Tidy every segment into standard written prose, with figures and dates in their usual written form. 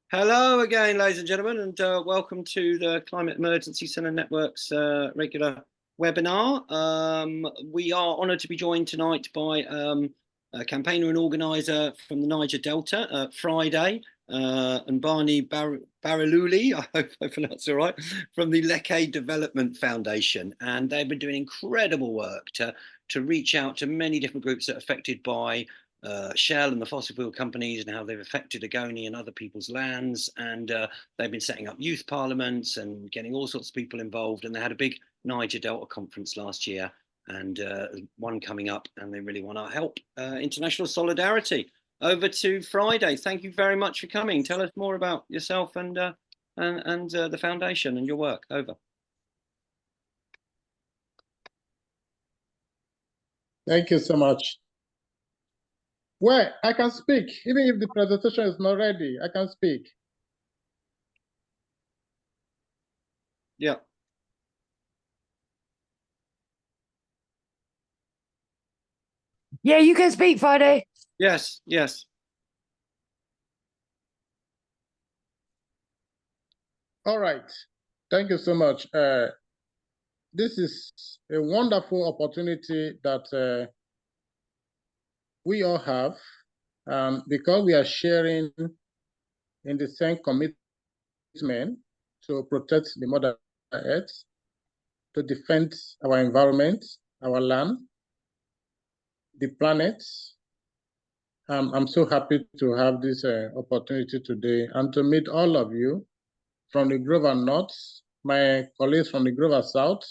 Hello again, ladies and gentlemen, and welcome to the Climate Emergency Centre Network's regular webinar. We are honoured to be joined tonight by a campaigner and organiser from the Niger Delta, Friday, Nbani Barilule, I hope I pronounced it right, from the Leke Development Foundation. And they've been doing incredible work to reach out to many different groups that are affected by Shell and the fossil fuel companies and how they've affected Ogoni and other people's lands. And they've been setting up youth parliaments and getting all sorts of people involved. And they had a big Niger Delta conference last year and one coming up, and they really want our help. International solidarity. Over to Friday. Thank you very much for coming. Tell us more about yourself and the foundation and your work. Over. Thank you so much. Well, I can speak. Even if the presentation is not ready, I can speak. Yeah. Yeah, you can speak, Friday. Yes, yes. All right. Thank you so much. This is a wonderful opportunity that we all have, because we are sharing in the same commitment to protect the Mother Earth, to defend our environment, our land, the planet. I'm so happy to have this opportunity today and to meet all of you from the Grover North, my colleagues from the Grover South.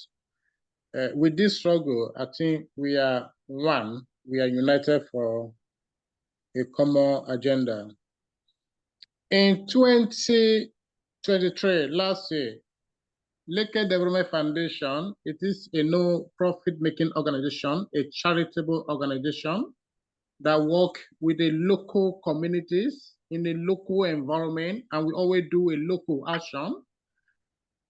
With this struggle, I think we are one. We are united for a common agenda. In 2023, last year, Leke Development Foundation, it is a no-profit making organization, a charitable organization that work with the local communities in the local environment, and we always do a local action,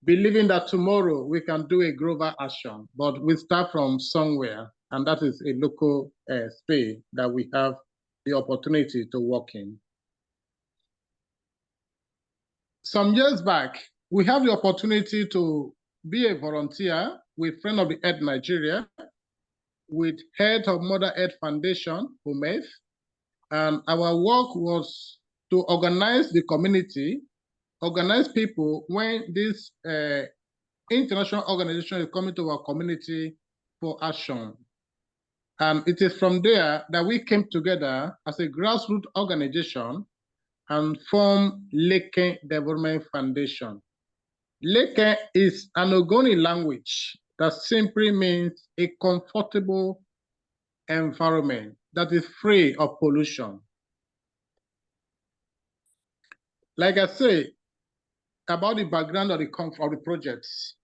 believing that tomorrow we can do a global action, but we start from somewhere, and that is a local space that we have the opportunity to work in. Some years back, we have the opportunity to be a volunteer with Friend of the Earth Nigeria, with Head of Mother Earth Foundation, HOMEF, and our work was to organize the community, organize people when this international organization is coming to our community for action. And it is from there that we came together as a grassroots organization and formed Leke Development Foundation. Leke is an Ogoni language that simply means a comfortable environment that is free of pollution. Like I say, about the background of the projects.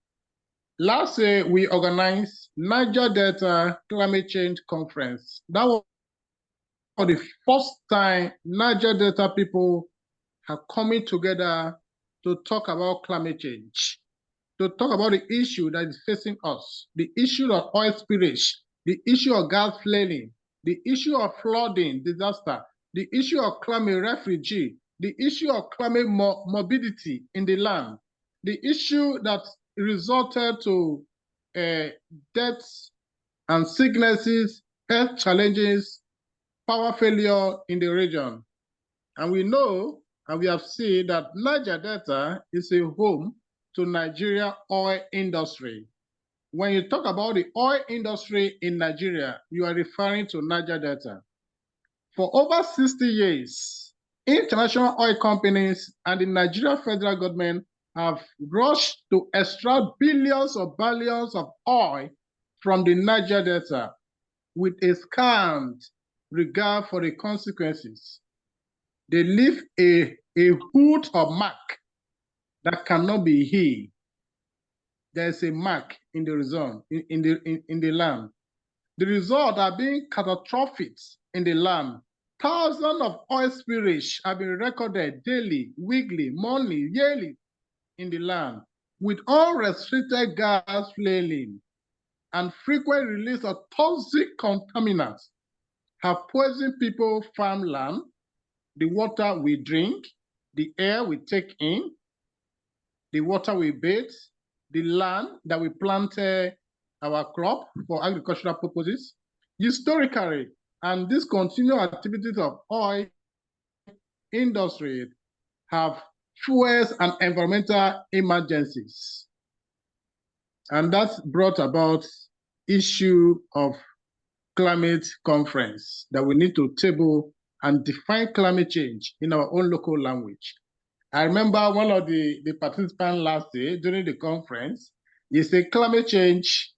Last year, we organized Niger Delta Climate Change Conference. That was for the first time Niger Delta people are coming together to talk about climate change, to talk about the issue that is facing us, the issue of oil spillage, the issue of gas flaring, the issue of flooding disaster, the issue of climate refugee, the issue of climate morbidity in the land, the issue that resulted to deaths and sicknesses, health challenges, power failure in the region. And we know, and we have seen that Niger Delta is a home to Nigeria oil industry. When you talk about the oil industry in Nigeria, you are referring to Niger Delta. For over 60 years, international oil companies and the Nigerian federal government have rushed to extract billions of barrels of oil from the Niger Delta with a scant regard for the consequences. They leave a hood or mark that cannot be hid. There's a mark in the result, in the land. The results are being catastrophic in the land. Thousands of oil spillage have been recorded daily, weekly, monthly, yearly in the land, with unrestricted gas flaring and frequent release of toxic contaminants have poisoned people's farmland, the water we drink, the air we take in, the water we bathe, the land that we plant our crop for agricultural purposes. Historically, and these continual activities of oil industry have fuels and environmental emergencies. And that's brought about issue of climate conference that we need to table and define climate change in our own local language. I remember one of the participants last day during the conference, he said climate change,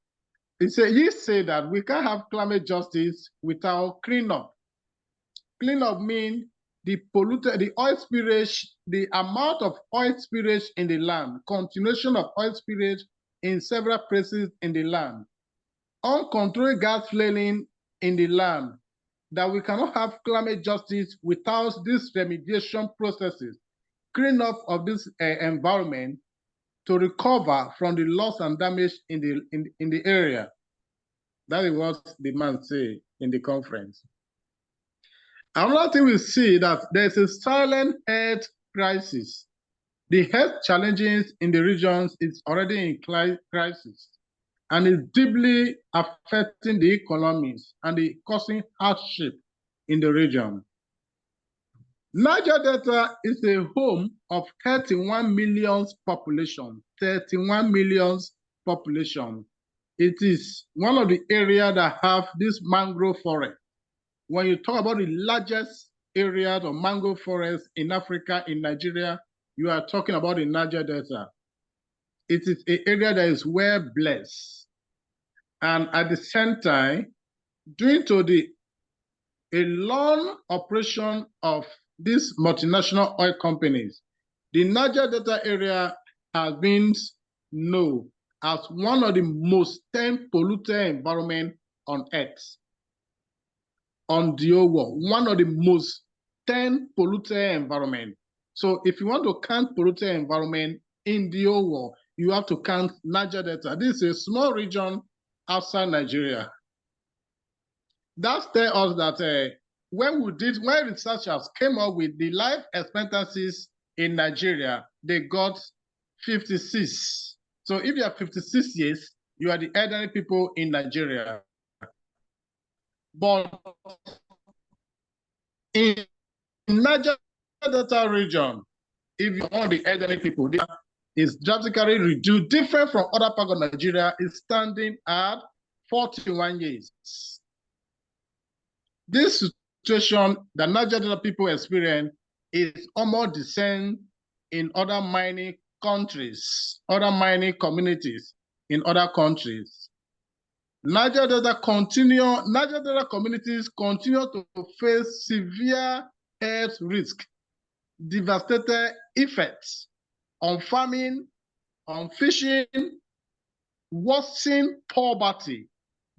he said that we can't have climate justice without cleanup. Cleanup means the polluted, the oil spillage, the amount of oil spillage in the land, continuation of oil spillage in several places in the land, uncontrolled gas flaring in the land, that we cannot have climate justice without these remediation processes, clean up of this environment to recover from the loss and damage in the area. That is what the man said in the conference. Another thing we see that there's a silent health crisis. The health challenges in the regions is already in crisis and is deeply affecting the economies and causing hardship in the region. Niger Delta is a home of 31 million population, 31 million population. It is one of the areas that have this mangrove forest. When you talk about the largest area of mangrove forest in Africa, in Nigeria, you are talking about the Niger Delta. It is an area that is well blessed. And at the same time, due to a long operation of these multinational oil companies, the Niger Delta area has been known as one of the most polluted environments on earth. On the whole world, one of the most polluted environment. So if you want to count polluted environment in the whole world, you have to count Niger Delta. This is a small region outside Nigeria. That tells us that when researchers came up with the life expectancies in Nigeria, they got 56. So if you have 56 years, you are the elderly people in Nigeria. But in Niger Delta region, if you want the elderly people, is drastically reduced, different from other parts of Nigeria, is standing at 41 years. This situation that Niger Delta people experience is almost the same in other mining countries, other mining communities in other countries. Niger Delta communities continue to face severe health risk, devastating effects on farming, on fishing, worsening poverty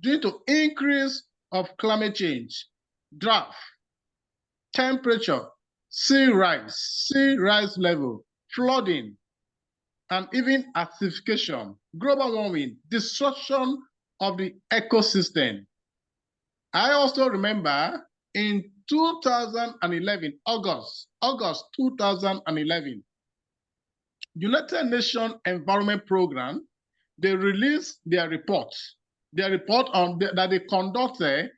due to increase of climate change, drought, temperature, sea rise level, flooding, and even acidification, global warming, destruction of the ecosystem. I also remember in 2011, August 2011, United Nations Environment Program, they released their report on that they conducted.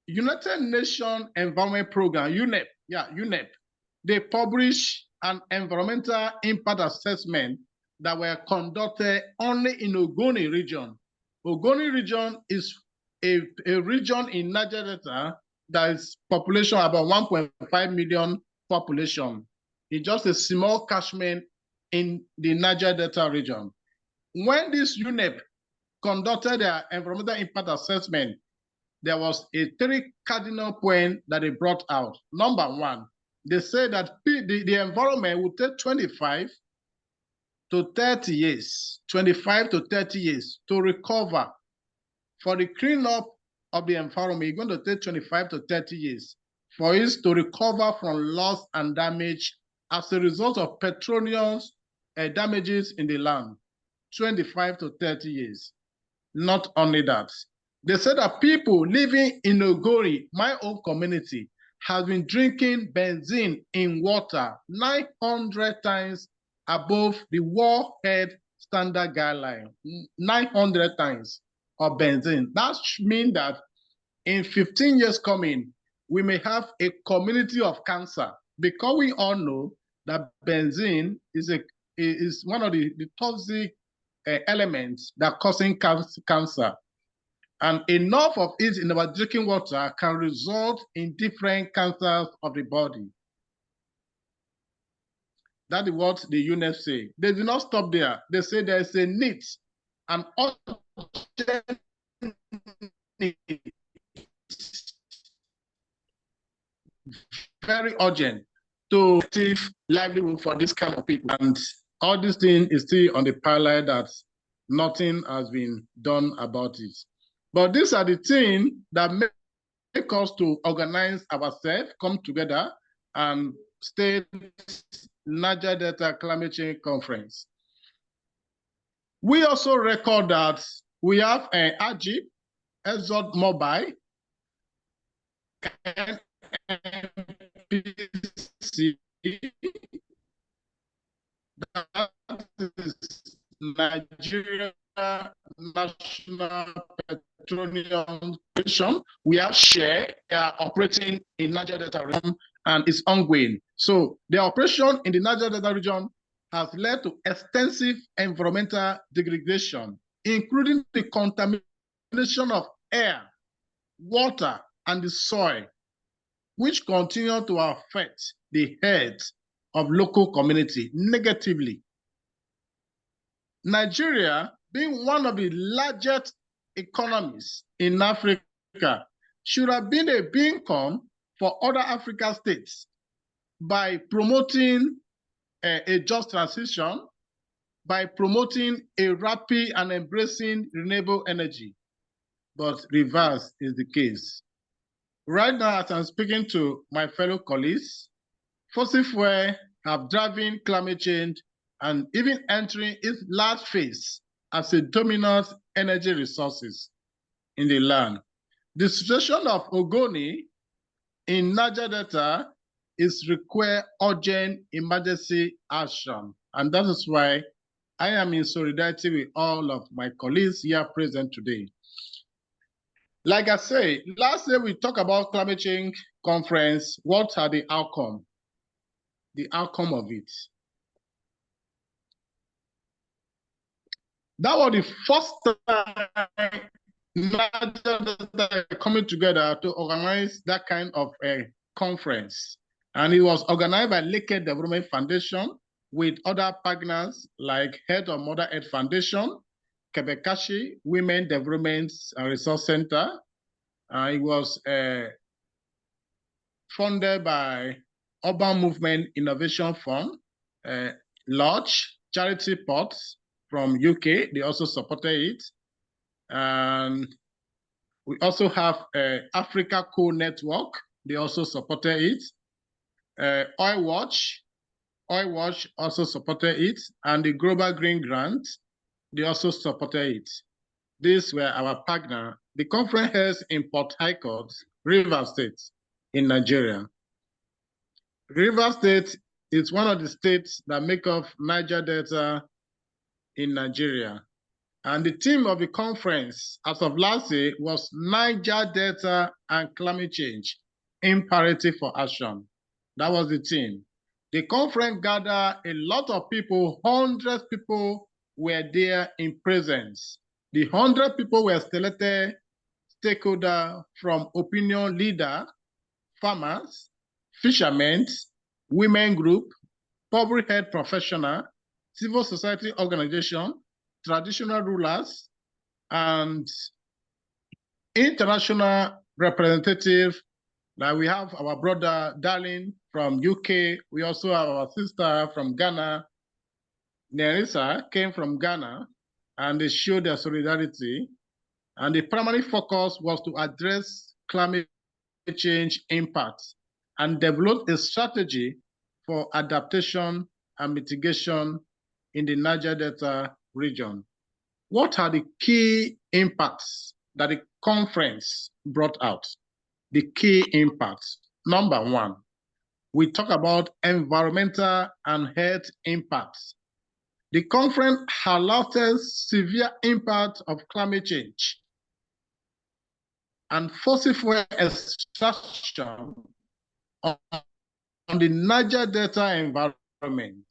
United Nations Environment Program, UNEP, they published an environmental impact assessment that were conducted only in Ogoni region. Ogoni region is a region in Niger Delta that is population about 1.5 million population. It's just a small catchment in the Niger Delta region. When this UNEP conducted their environmental impact assessment, there was a 3 cardinal points that they brought out. Number one, they said that the environment would take 25 to 30 years, 25 to 30 years to recover. For the cleanup of the environment, it's going to take 25 to 30 years for it to recover from loss and damage as a result of petroleum damages in the land. 25 to 30 years. Not only that, they said that people living in Ogoni, my own community, has been drinking benzene in water 900 times above the World Health Standard guideline. 900 times of benzene. That means that in 15 years coming, we may have a community of cancer, because we all know that benzene is one of the toxic elements that causing cancer. And enough of it in our drinking water can result in different cancers of the body. That is what the UNEP say. They do not stop there. They say there is a need, an urgent need, very urgent, to achieve livelihood for this kind of people. And all this thing is still on the parallel that nothing has been done about it. But these are the things that make us to organize ourselves, come together, and state Niger Delta Climate Change Conference. We also record that we have an AGIP, Exod Mobile, NPC, that is Nigeria National Petroleum Corporation. We have share operating in Niger Delta region, and it's ongoing. So the operation in the Niger Delta region has led to extensive environmental degradation, including the contamination of air, water, and the soil, which continue to affect the health of local community negatively. Nigeria, being one of the largest economies in Africa, should have been a beacon for other African states by promoting a just transition, by promoting a rapid and embracing renewable energy. But reverse is the case. Right now, as I'm speaking to my fellow colleagues, fossil fuel have driven climate change and even entering its last phase as a dominant energy resources in the land. The situation of Ogoni in Niger Delta is require urgent emergency action. And that is why I am in solidarity with all of my colleagues here present today. Like I say, last year we talked about climate change conference. What are the outcome? The outcome of it. That was the first time Niger coming together to organize that kind of a conference. And it was organized by Leke Development Foundation with other partners like Head of Mother Earth Foundation, Kebekashi Women Development and Resource Center. It was funded by Urban Movement Innovation Fund, Lodge, Charity Pots from UK, they also supported it. And we also have Africa Co Network, they also supported it. Oil Watch also supported it, and the Global Green Grant, they also supported it. These were our partner. The conference held in Port Harcourt, Rivers State in Nigeria. Rivers State is one of the states that make up Niger Delta in Nigeria. And the theme of the conference as of last year was Niger Delta and climate change, imperative for action. That was the theme. The conference gathered a lot of people, 100 people were there in presence. The 100 people were selected stakeholders from opinion leader, farmers, fishermen, women group, public health professional, civil society organization, traditional rulers, and international representative. Like we have our brother Darling from UK. We also have our sister from Ghana. Nerissa came from Ghana, and they showed their solidarity. And the primary focus was to address climate change impacts and develop a strategy for adaptation and mitigation in the Niger Delta region. What are the key impacts that the conference brought out? The key impacts. Number one, we talk about environmental and health impacts. The conference highlighted severe impact of climate change and fossil fuel extraction on the Niger Delta environment.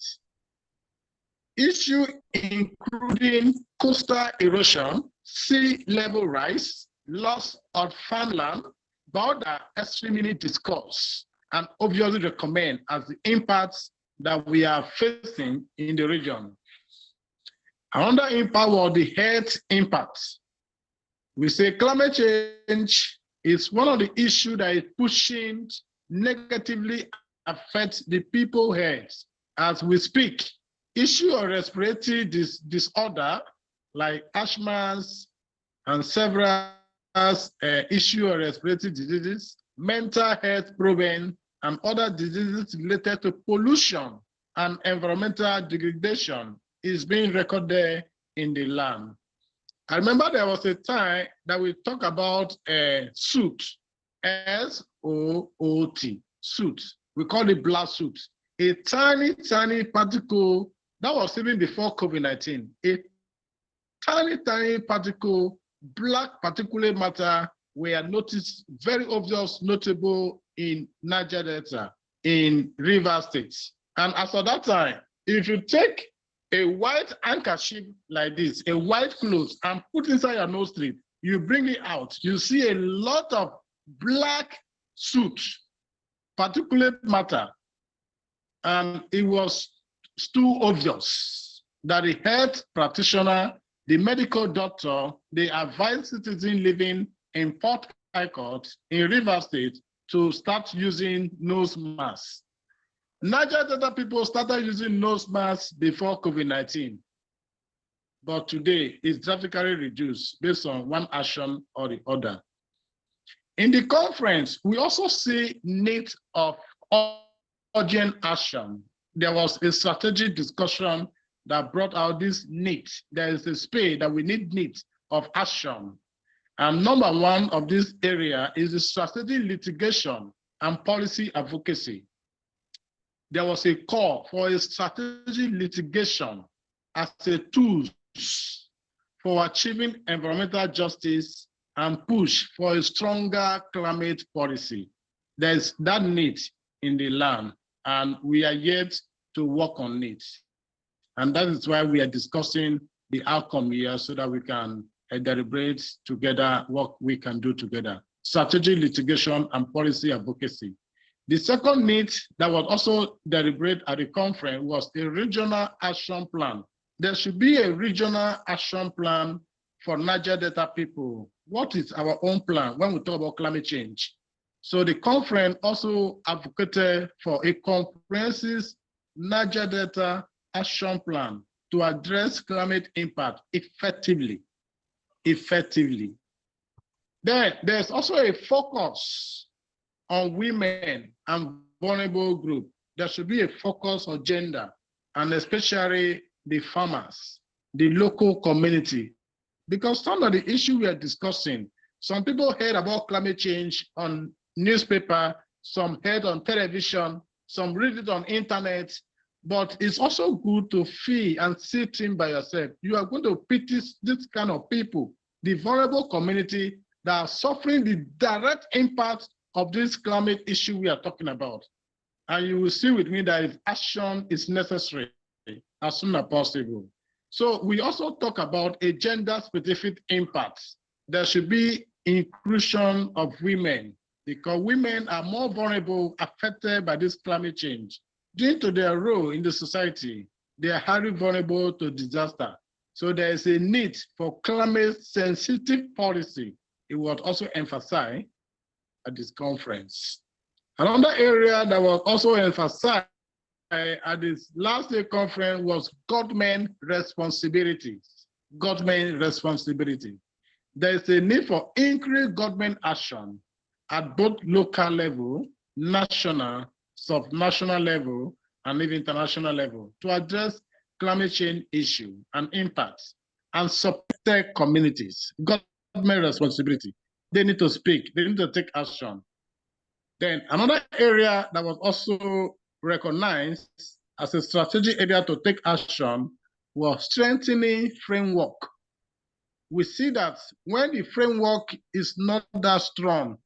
Issues including coastal erosion, sea level rise, loss of farmland, but are extremely discussed and obviously recommend as the impacts that we are facing in the region. Another impact was the health impacts. We say climate change is one of the issues that is pushing negatively affect the people's health. As we speak, issue of respiratory disorder like asthma and several issue of respiratory diseases, mental health problems, and other diseases related to pollution and environmental degradation is being recorded in the land. I remember there was a time that we talked about soot, S-O-O-T, soot. We call it black soot. A tiny, tiny particle that was even before COVID-19. A tiny, tiny particle, black particulate matter were noticed, very obvious, notable in Niger Delta, in River State. And as of that time, if you take a white handkerchief like this, a white cloth, and put inside your nose strip, you bring it out, you see a lot of black soot, particulate matter. And it was too obvious that the health practitioner, the medical doctor, they advised citizens living in Port Harcourt in River State to start using nose masks. Niger Delta people started using nose masks before COVID-19, but today it's drastically reduced based on one action or the other. In the conference, we also see need of urgent action. There was a strategic discussion that brought out this need. There is a space that we need of action. And number one of this area is the strategic litigation and policy advocacy. There was a call for a strategic litigation as a tool for achieving environmental justice and push for a stronger climate policy. There's that need in the land, and we are yet to work on it. And that is why we are discussing the outcome here so that we can deliberate together what we can do together. Strategic litigation and policy advocacy. The second need that was also deliberated at the conference was a regional action plan. There should be a regional action plan for Niger Delta people. What is our own plan when we talk about climate change? So the conference also advocated for a comprehensive Niger Delta action plan to address climate impact effectively. Then there's also a focus on women and vulnerable groups. There should be a focus on gender, and especially the farmers, the local community. Because some of the issues we are discussing, some people heard about climate change on newspaper, some heard on television, some read it on internet, but it's also good to feel and see things by yourself. You are going to pity this kind of people, the vulnerable community that are suffering the direct impact of this climate issue we are talking about. And you will see with me that if action is necessary as soon as possible. So we also talk about a gender-specific impact. There should be inclusion of women because women are more vulnerable, affected by this climate change. Due to their role in the society, they are highly vulnerable to disaster. So there is a need for climate-sensitive policy. It was also emphasized at this conference. Another area that was also emphasized at this last day conference was government responsibilities. Government responsibility. There is a need for increased government action at both local level, national, subnational level, and even international level to address climate change issue and impacts and support communities. Government responsibility. They need to speak, they need to take action. Then another area that was also recognized as a strategic area to take action was strengthening framework. We see that when the framework is not that strong,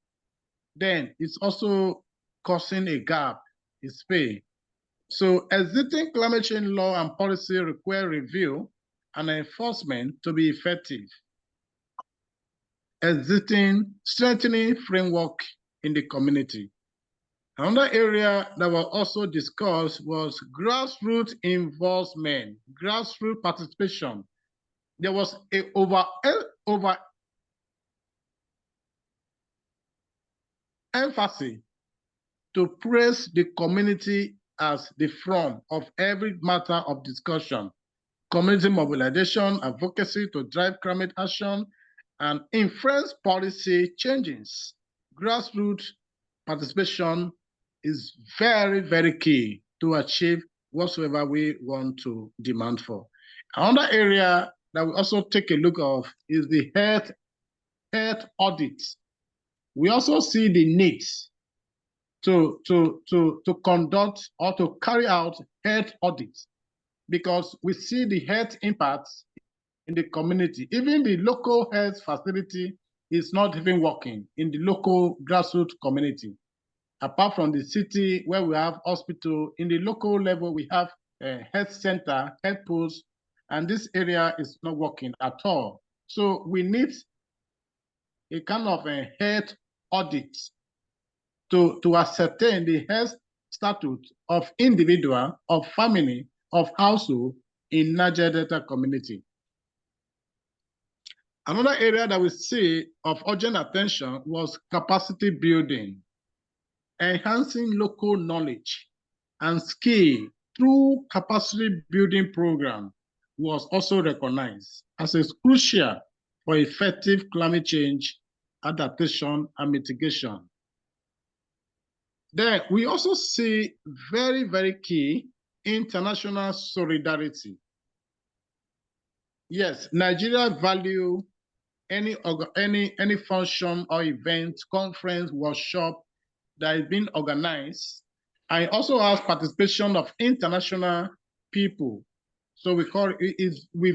then it's also causing a gap in space. So existing climate change law and policy require review and enforcement to be effective. Strengthening framework in the community. Another area that was also discussed was grassroots involvement, grassroots participation. There was a over emphasis to praise the community as the front of every matter of discussion. Community mobilization, advocacy to drive climate action, and influence policy changes. Grassroots participation is very, very key to achieve whatsoever we want to demand for. Another area that we also take a look of is the health audit. We also see the needs to conduct or to carry out health audits, because we see the health impacts in the community. Even the local health facility is not even working in the local grassroots community. Apart from the city where we have hospital, in the local level, we have a health center, health post, and this area is not working at all. So we need a kind of a health audit to ascertain the health status of individual, of family, of household in Niger Delta community. Another area that we see of urgent attention was capacity building. Enhancing local knowledge and skill through capacity building program was also recognized as crucial for effective climate change adaptation and mitigation. Then we also see very, very key international solidarity. Yes, Nigeria value any function or event, conference, workshop that is being organized, and also has participation of international people. So we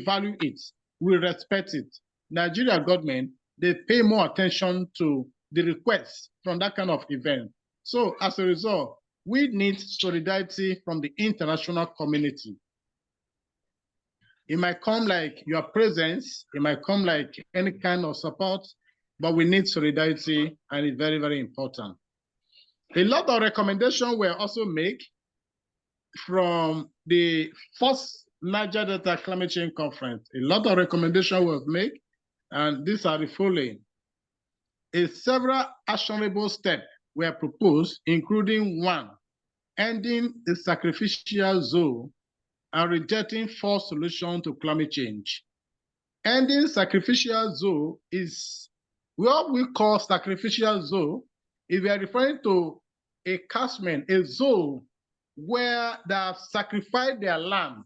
value it, we respect it. Nigeria government, they pay more attention to the requests from that kind of event. So as a result, we need solidarity from the international community. It might come like your presence, it might come like any kind of support, but we need solidarity, and it's very, very important. A lot of recommendations were also made from the first Niger Delta Climate Change Conference. A lot of recommendations were made, and these are the following. Several actionable steps were proposed, including 1, ending the sacrificial zone and rejecting forced solutions to climate change. Ending sacrificial zone is what we call sacrificial zone. If we are referring to a catchment, a zone where they have sacrificed their land,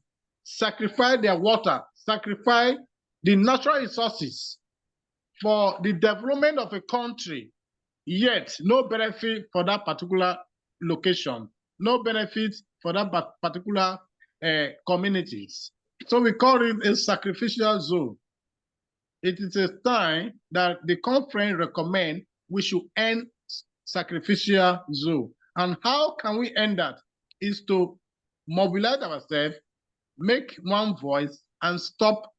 sacrificed their water, sacrificed the natural resources for the development of a country, yet no benefit for that particular location, no benefit for that particular communities. So we call it a sacrificial zone. It is a time that the conference recommend we should end sacrificial zone. And how can we end that? Is to mobilize ourselves, make one voice, and stop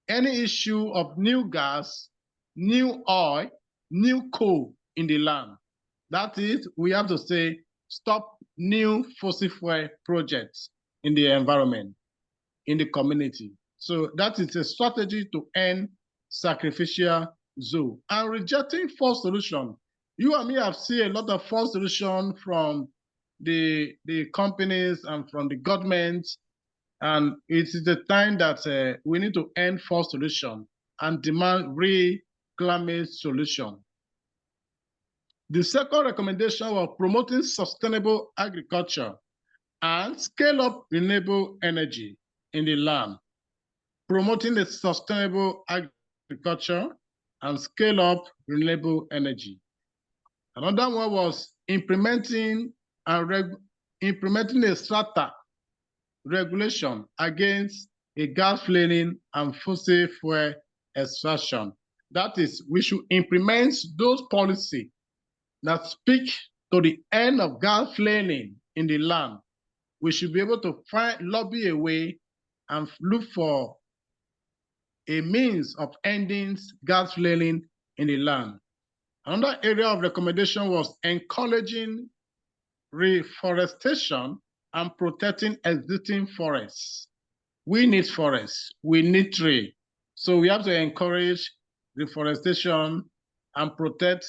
any issue of new gas, new oil, new coal in the land. That is, we have to say, stop new fossil fuel projects in the environment, in the community. So that is a strategy to end sacrificial zone. And rejecting forced solution. You and me have seen a lot of forced solution from the companies and from the government, and it is the time that we need to end forced solution and demand real climate solution. The second recommendation was promoting sustainable agriculture and scale up renewable energy in the land. Promoting the sustainable agriculture and scale up renewable energy. Another one was implementing a strata regulation against a gas flaring and fossil fuel extraction. That is, we should implement those policies that speak to the end of gas flaring in the land. We should be able to lobby a way and look for a means of ending gas flaring in the land. Another area of recommendation was encouraging reforestation and protecting existing forests. We need forests, we need trees. So we have to encourage reforestation and protect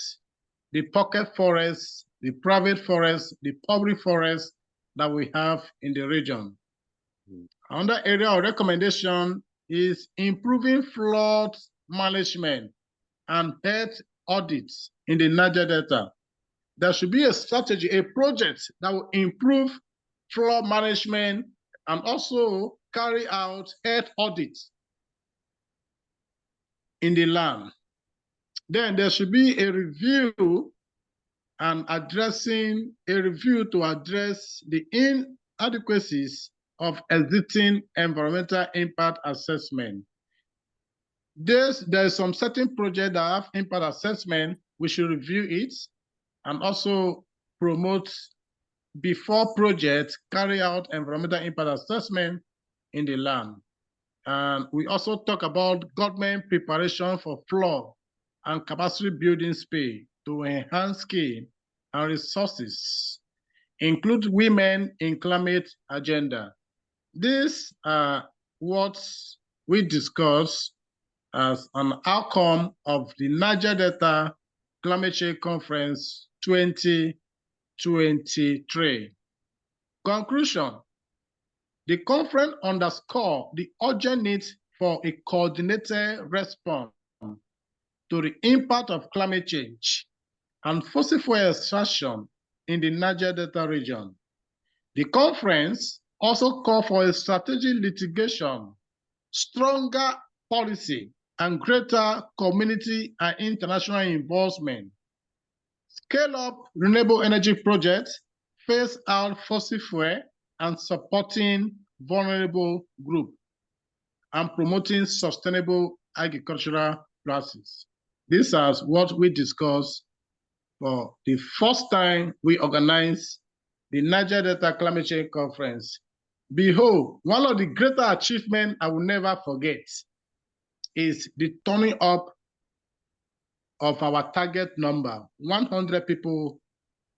the pocket forests, the private forests, the public forests that we have in the region. Another area of recommendation is improving flood management and health audits in the Niger Delta. There should be a strategy, a project that will improve flood management and also carry out health audits in the land. Then there should be a review to address the inadequacies of existing environmental impact assessment. There is some certain projects that have impact assessment. We should review it and also promote before projects carry out environmental impact assessment in the land. And we also talk about government preparation for flood and capacity building space to enhance skill and resources, include women in climate agenda. These are what we discussed as an outcome of the Niger Delta Climate Change Conference 2023. Conclusion: the conference underscored the urgent need for a coordinated response to the impact of climate change and fossil fuel extraction in the Niger Delta region. The conference also called for a strategic litigation, stronger policy, and greater community and international involvement. Scale up renewable energy projects, phase out fossil fuel, and supporting vulnerable groups, and promoting sustainable agricultural practices. This is what we discussed for the first time we organized the Niger Delta Climate Change Conference. Behold, one of the greater achievements I will never forget is the turning up of our target number. 100 people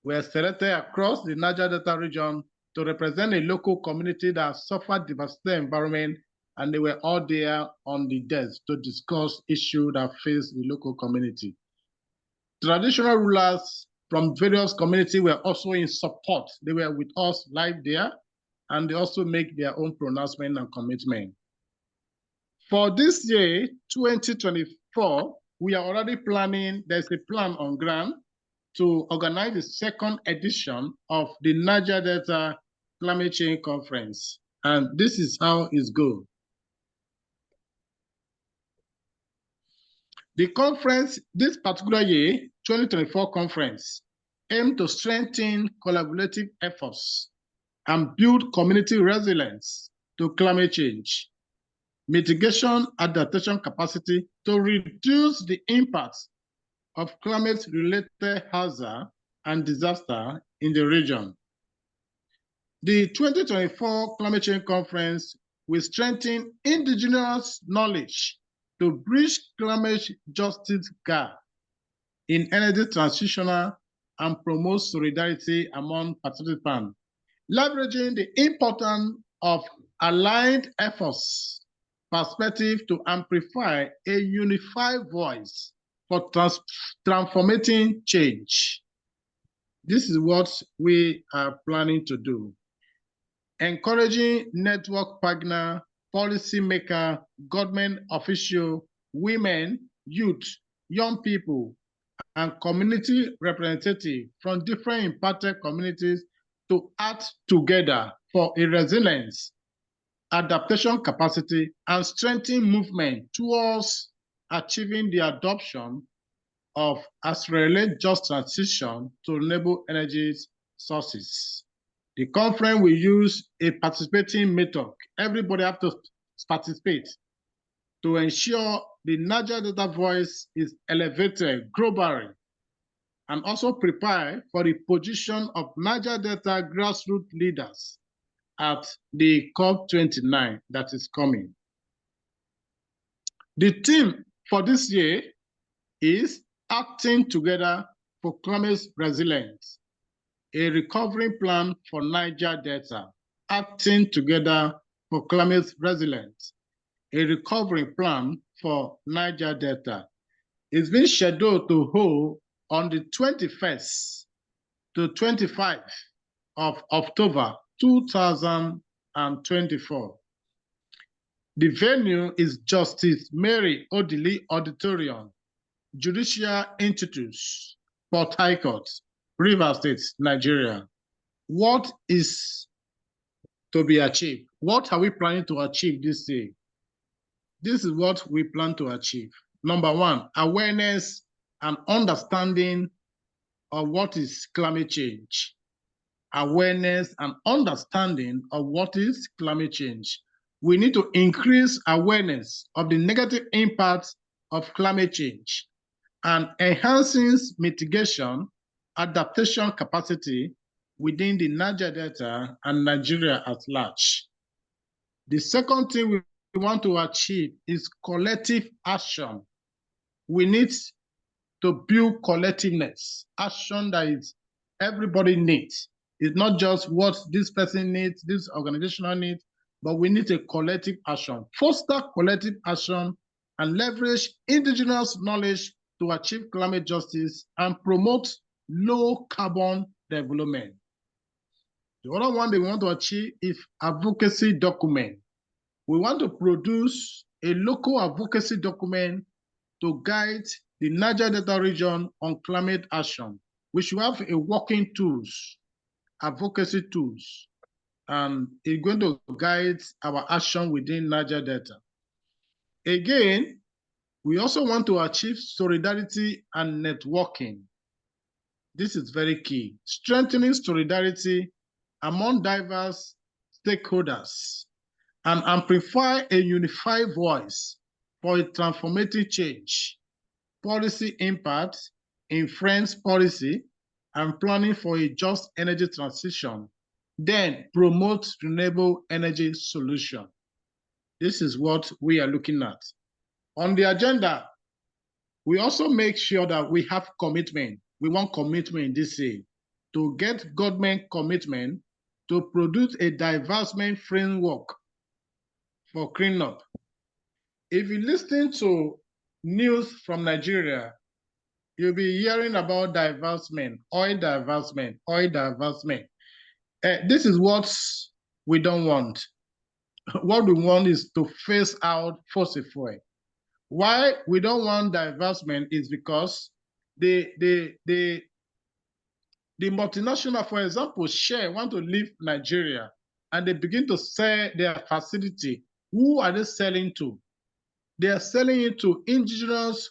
were selected across the Niger Delta region to represent a local community that suffered devastating environment, and they were all there on the desk to discuss issues that face the local community. Traditional rulers from various communities were also in support. They were with us live there, and they also make their own pronouncement and commitment. For this year, 2024, we are already planning, there's a plan on ground to organize the second edition of the Niger Delta Climate Change Conference. And this is how it's going. The conference, this particular year, 2024 conference, aimed to strengthen collaborative efforts and build community resilience to climate change, mitigation adaptation capacity to reduce the impacts of climate-related hazard and disaster in the region. The 2024 Climate Change Conference will strengthen indigenous knowledge to bridge climate justice gap in energy transitional and promote solidarity among participants, leveraging the importance of aligned efforts, perspective to amplify a unified voice for transformating change. This is what we are planning to do. Encouraging network partner, policymaker, government official, women, youth, young people, and community representatives from different impacted communities to act together for a resilience, adaptation capacity, and strengthening movement towards achieving the adoption of accelerate just transition to renewable energy sources. The conference will use a participating method. Everybody have to participate to ensure the Niger Delta voice is elevated globally, and also prepare for the position of Niger Delta grassroots leaders at the COP29 that is coming. The theme for this year is Acting Together for Climate Resilience, a recovery plan for Niger Delta. Acting Together for Climate Resilience, a recovery plan for Niger Delta. It's been scheduled to hold on the 21st to 25th of October 2024. The venue is Justice Mary Odili Auditorium, Judicial Institutes, Port Harcourt, Rivers State, Nigeria. What is to be achieved? What are we planning to achieve this year? This is what we plan to achieve. Number one, awareness and understanding of what is climate change. Awareness and understanding of what is climate change. We need to increase awareness of the negative impacts of climate change and enhancing mitigation, adaptation capacity within the Niger Delta and Nigeria at large. The second thing we want to achieve is collective action. We need to build collectiveness, action that is everybody needs. It's not just what this person needs, this organizational needs, but we need a collective action. Foster collective action and leverage indigenous knowledge to achieve climate justice and promote low carbon development. The other one they want to achieve is advocacy document. We want to produce a local advocacy document to guide the Niger Delta region on climate action. We should have a working tools, advocacy tools, and it's going to guide our action within Niger Delta. Again, we also want to achieve solidarity and networking. This is very key. Strengthening solidarity among diverse stakeholders and amplify a unified voice for a transformative change, policy impact, influence policy, and planning for a just energy transition, then promote renewable energy solution. This is what we are looking at. On the agenda, we also make sure that we have commitment. We want commitment this year to get government commitment to produce a divestment framework for cleanup. If you listen to news from Nigeria, you'll be hearing about divestment, oil divestment, oil divestment. This is what we don't want. What we want is to phase out fossil fuel. Why we don't want divestment is because the multinational, for example, Shell want to leave Nigeria and they begin to sell their facility. Who are they selling to? They are selling it to indigenous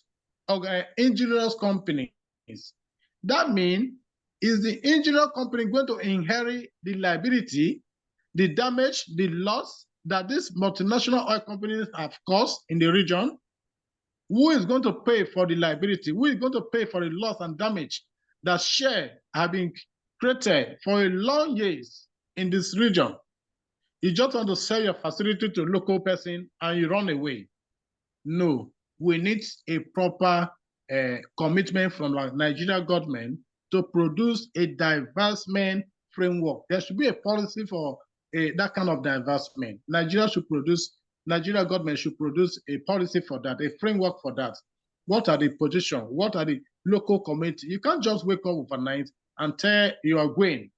companies. That means, is the indigenous company going to inherit the liability, the damage, the loss that these multinational oil companies have caused in the region? Who is going to pay for the liability? Who is going to pay for the loss and damage that Shell have been created for a long years in this region? You just want to sell your facility to a local person and you run away. No, we need a proper commitment from the Nigerian government to produce a divestment framework. There should be a policy for that kind of divestment. Nigeria government should produce a policy for that, a framework for that. What are the positions? What are the local committees? You can't just wake up overnight and tell you are going.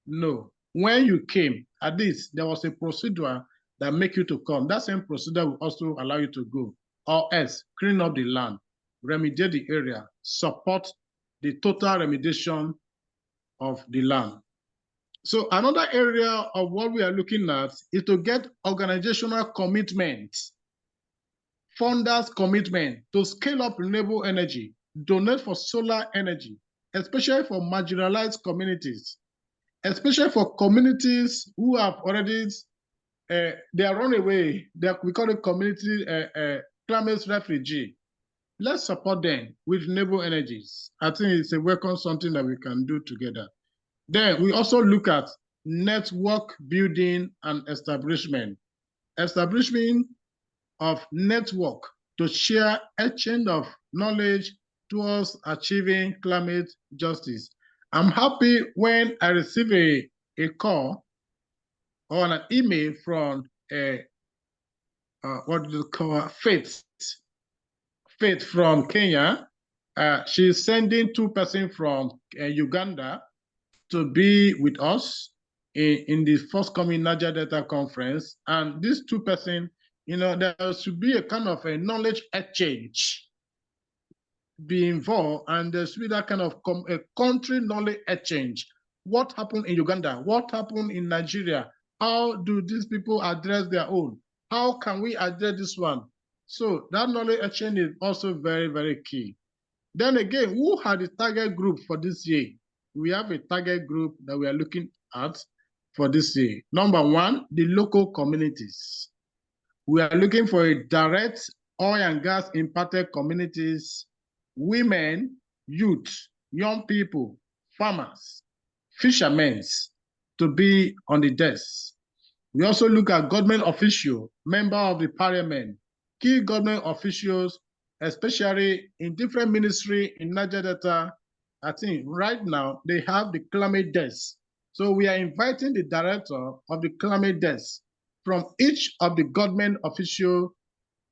No. When you came, at least there was a procedure that make you to come. That same procedure will also allow you to go. Or else, clean up the land, remediate the area, support the total remediation of the land. So another area of what we are looking at is to get organizational commitment, funders' commitment to scale up renewable energy donate for solar energy, especially for marginalized communities, especially for communities who have already, they are run away. We call it community climate refugee. Let's support them with renewable energies. I think it's a welcome something that we can do together. Then we also look at network building and establishment. Establishment of network to share exchange of knowledge towards achieving climate justice. I'm happy when I receive a call or an email from what do you call her? Faith from Kenya. She's sending 2 persons from Uganda to be with us in the forthcoming Niger Delta conference. And these 2 persons, there should be a kind of a knowledge exchange be involved, and there should be that kind of a country knowledge exchange. What happened in Uganda? What happened in Nigeria? How do these people address their own? How can we address this one? So that knowledge exchange is also very, very key. Then again, who had the target group for this year? We have a target group that we are looking at for this year. Number 1, the local communities. We are looking for a direct oil and gas impacted communities, women, youth, young people, farmers, fishermen to be on the desk. We also look at government officials, member of the parliament, key government officials, especially in different ministries in Niger Delta. I think right now they have the climate desk. So we are inviting the director of the climate desk from each of the government official,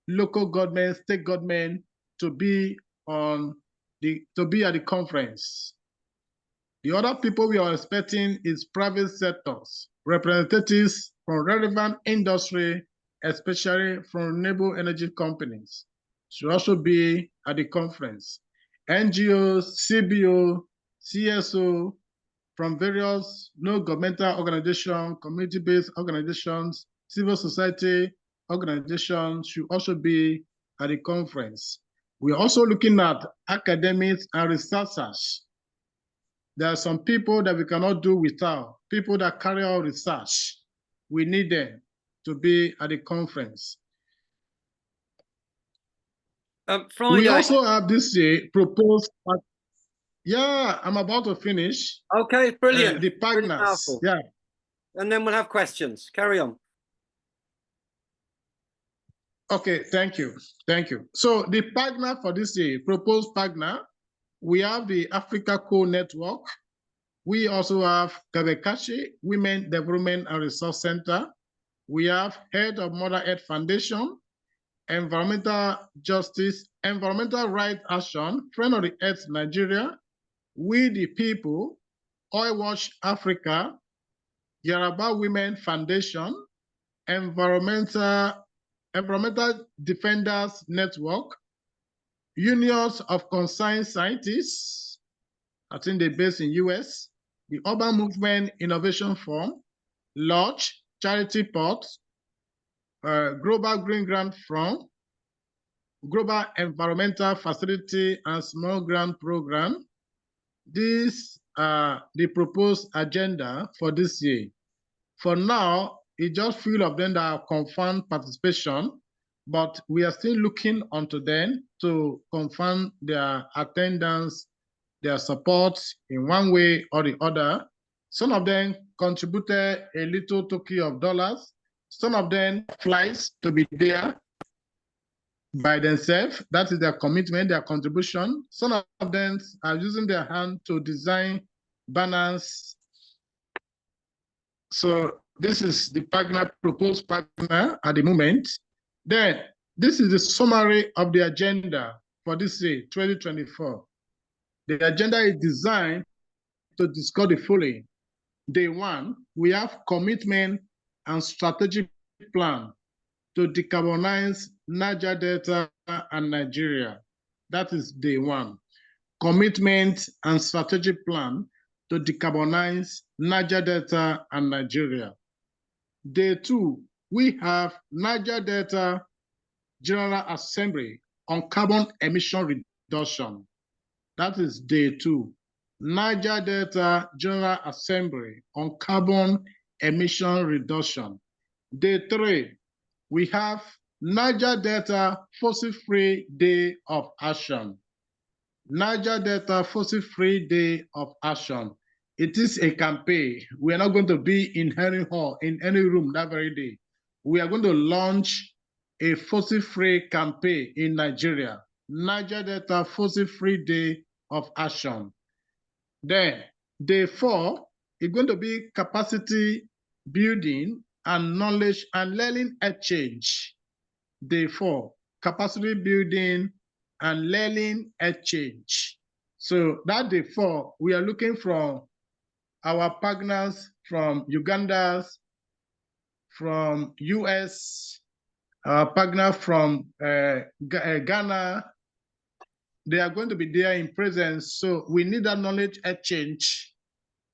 local government, state government to be at the conference. The other people we are expecting is private sectors, representatives from relevant industry, especially from renewable energy companies, should also be at the conference. NGOs, CBO, CSO, from various non-governmental organizations, community-based organizations, civil society organizations should also be at the conference. We are also looking at academics and researchers. There are some people that we cannot do without, people that carry out research. We need them to be at the conference. Friday. We also have this year proposed. Yeah, I'm about to finish. Okay, brilliant. The partners. Yeah. And then we'll have questions. Carry on. Okay, thank you. Thank you. So the partner for this year, proposed partner, we have the Africa Core Network. We also have Kabekashi Women Development and Resource Center. We have Head of Mother Earth Foundation, Environmental Justice, Environmental Rights Action, Friend of the Earth Nigeria, We the People, Oil Watch Africa, Yoruba Women Foundation, Environmental Defenders Network, Unions of Concerned Scientists, I think they're based in US, the Urban Movement Innovation Forum, Lodge, Charity Pot, Global Green Grant Fund, Global Environmental Facility and Small Grant Program. These are the proposed agenda for this year. For now, it's just few of them that have confirmed participation, but we are still looking onto them to confirm their attendance, their support in one way or the other. Some of them contributed a little token of dollars. Some of them flights to be there by themselves. That is their commitment, their contribution. Some of them are using their hand to design banners. So this is the partner, proposed partner at the moment. Then this is the summary of the agenda for this year, 2024. The agenda is designed to discuss the following. Day 1, we have commitment and strategic plan to decarbonize Niger Delta and Nigeria. That is day 1. Commitment and strategic plan to decarbonize Niger Delta and Nigeria. Day 2, we have Niger Delta General Assembly on carbon emission reduction. That is day 2. Niger Delta General Assembly on carbon emission reduction. Day 3, we have Niger Delta Fossil-Free Day of Action. Niger Delta Fossil-Free Day of Action. It is a campaign. We are not going to be in any hall, in any room that very day. We are going to launch a fossil-free campaign in Nigeria. Niger Delta Fossil-Free Day of Action. Then, day 4 is going to be capacity building and knowledge and learning exchange. Day 4, capacity building and learning exchange. So that day 4, we are looking from our partners from Uganda, from US, our partner from Ghana. They are going to be there in presence. So we need that knowledge exchange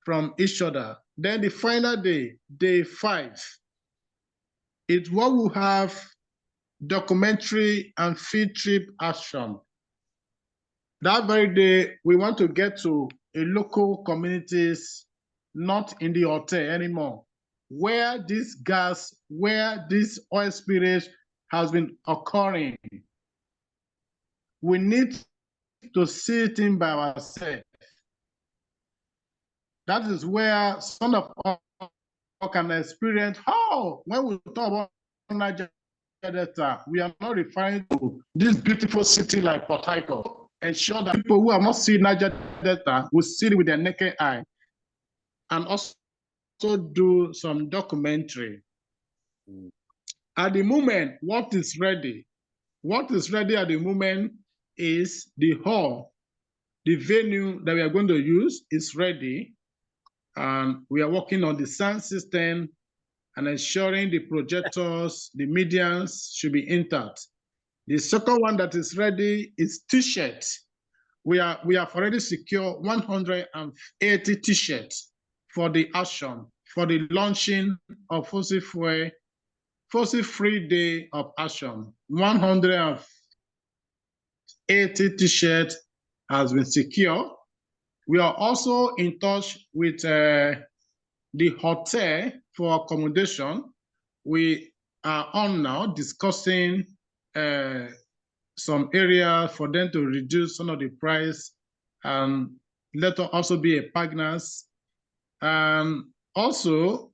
from each other. Then the final day, day 5, is what we have documentary and field trip action. That very day, we want to get to a local communities, not in the hotel anymore, where this gas, where this oil spillage has been occurring. We need to see it in by ourselves. That is where some of us can experience how, when we talk about Niger Delta, we are not referring to this beautiful city like Port Harcourt. Ensure that people who have not seen Niger Delta will see it with their naked eye, and also do some documentary. At the moment, what is ready? What is ready at the moment is the hall. The venue that we are going to use is ready, and we are working on the sound system and ensuring the projectors, the medians should be intact. The second one that is ready is T-shirts. We have already secured 180 T-shirts for the action, for the launching of fossil-free day of action. 180 T-shirts has been secured. We are also in touch with the hotel for accommodation. We are on now discussing some area for them to reduce some of the price, and let us also be a partners. Also,